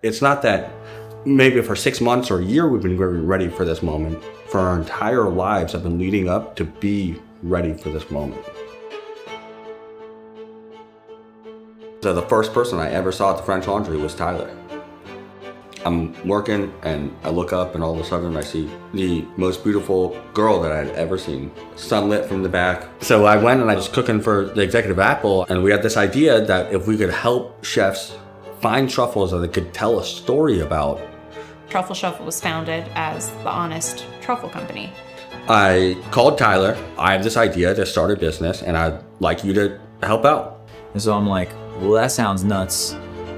It's not that maybe for 6 months or a year we've been very ready for this moment. For our entire lives have been leading up to be ready for this moment. So the first person I ever saw at the French Laundry was Tyler. I'm working and I look up and all of a sudden I see the most beautiful girl that I'd ever seen, sunlit from the back. So I went and I was cooking for the executive Apple, and we had this idea that if we could help chefs find truffles that they could tell a story about. Truffle Shuffle was founded as the honest truffle company. I called Tyler. I have this idea to start a business and I'd like you to help out. And so I'm like, well, that sounds nuts.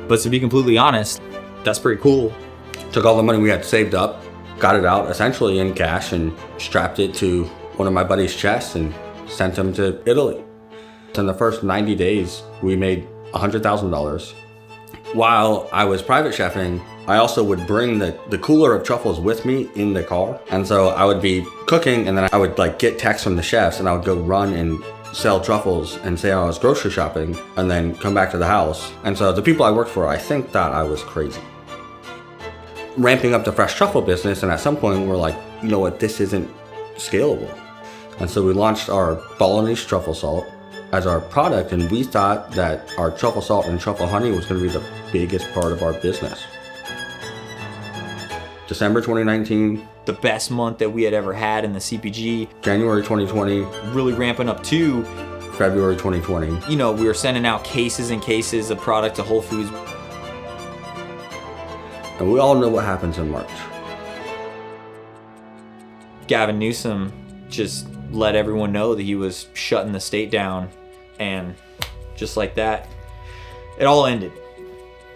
But to be completely honest, that's pretty cool. Took all the money we had saved up, got it out essentially in cash, and strapped it to one of my buddy's chests and sent him to Italy. In the first 90 days, we made $100,000. While I was private chefing, I also would bring the cooler of truffles with me in the car. And so I would be cooking and then I would get texts from the chefs and I would go run and sell truffles and say I was grocery shopping and then come back to the house. And so the people I worked for, I think that I was crazy. Ramping up the fresh truffle business, and at some point we're like, you know what, this isn't scalable. And so we launched our Balinese truffle salt as our product, and we thought that our truffle salt and truffle honey was going to be the biggest part of our business. December 2019. The best month that we had ever had in the CPG. January 2020. Really ramping up to February 2020. You know, we were sending out cases and cases of product to Whole Foods. And we all know what happens in March. Gavin Newsom just let everyone know that he was shutting the state down. And just like that, it all ended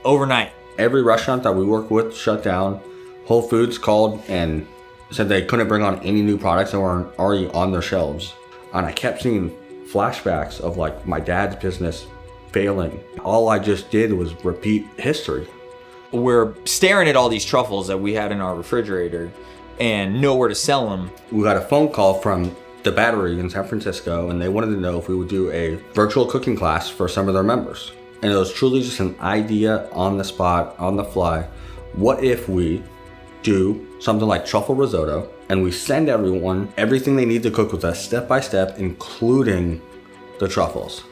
overnight. Every restaurant that we work with shut down. Whole Foods called and said they couldn't bring on any new products that weren't already on their shelves. And I kept seeing flashbacks of my dad's business failing. All I just did was repeat history. We're staring at all these truffles that we had in our refrigerator and nowhere to sell them. We got a phone call from the Battery in San Francisco, and they wanted to know if we would do a virtual cooking class for some of their members. And it was truly just an idea on the spot, on the fly. What if we do something like truffle risotto and we send everyone everything they need to cook with us step by step, including the truffles?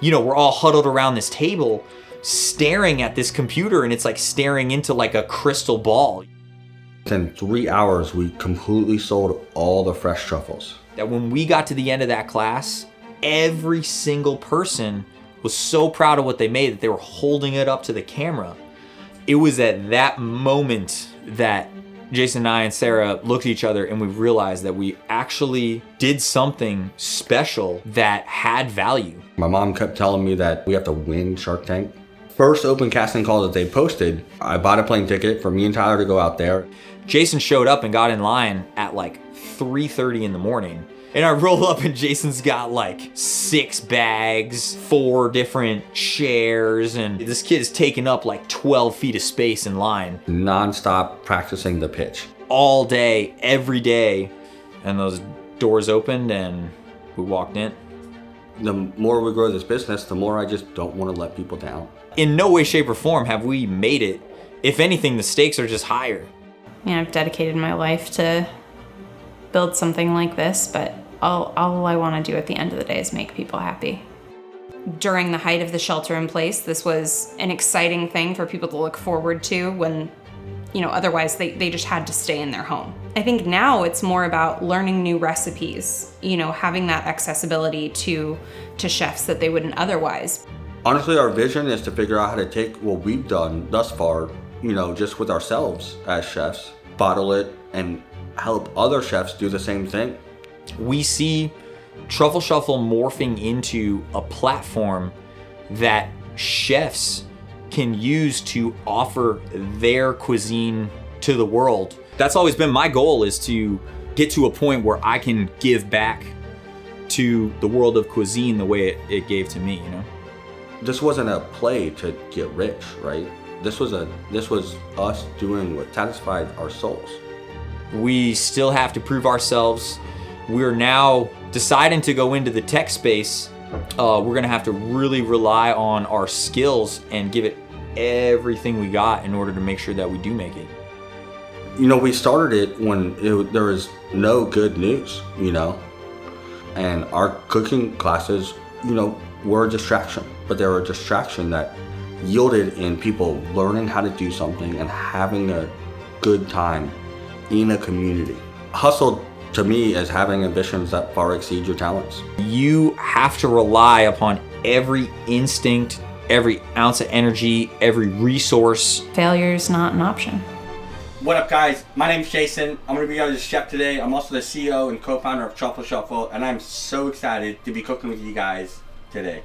You know, we're all huddled around this table staring at this computer, and it's like staring into a crystal ball. In 3 hours, we completely sold all the fresh truffles. That when we got to the end of that class, every single person was so proud of what they made that they were holding it up to the camera. It was at that moment that Jason and I and Sarah looked at each other and we realized that we actually did something special that had value. My mom kept telling me that we have to win Shark Tank. First open casting call that they posted, I bought a plane ticket for me and Tyler to go out there. Jason showed up and got in line at 3:30 in the morning. And I roll up and Jason's got 6 bags, 4 different chairs, and this kid is taking up 12 feet of space in line. Non-stop practicing the pitch. All day, every day. And those doors opened and we walked in. The more we grow this business, the more I just don't want to let people down. In no way, shape, or form have we made it. If anything, the stakes are just higher. I've dedicated my life to build something like this, but all I want to do at the end of the day is make people happy. During the height of the shelter in place, this was an exciting thing for people to look forward to when, otherwise they just had to stay in their home. I think now it's more about learning new recipes, having that accessibility to chefs that they wouldn't otherwise. Honestly, our vision is to figure out how to take what we've done thus far, just with ourselves as chefs, bottle it, and help other chefs do the same thing. We see Truffle Shuffle morphing into a platform that chefs can use to offer their cuisine to the world. That's always been my goal, is to get to a point where I can give back to the world of cuisine the way it gave to me, This wasn't a play to get rich, right? This was us doing what satisfied our souls. We still have to prove ourselves. We're now deciding to go into the tech space. We're gonna have to really rely on our skills and give it everything we got in order to make sure that we do make it. You know, we started it when there was no good news, you know, and our cooking classes, you know, were a distraction, but they were a distraction that yielded in people learning how to do something and having a good time in a community. Hustle to me is having ambitions that far exceed your talents. You have to rely upon every instinct, every ounce of energy, every resource. Failure's not an option. What up, guys? My name's Jason. I'm going to be your chef today. I'm also the CEO and co-founder of Truffle Shuffle, and I'm so excited to be cooking with you guys today.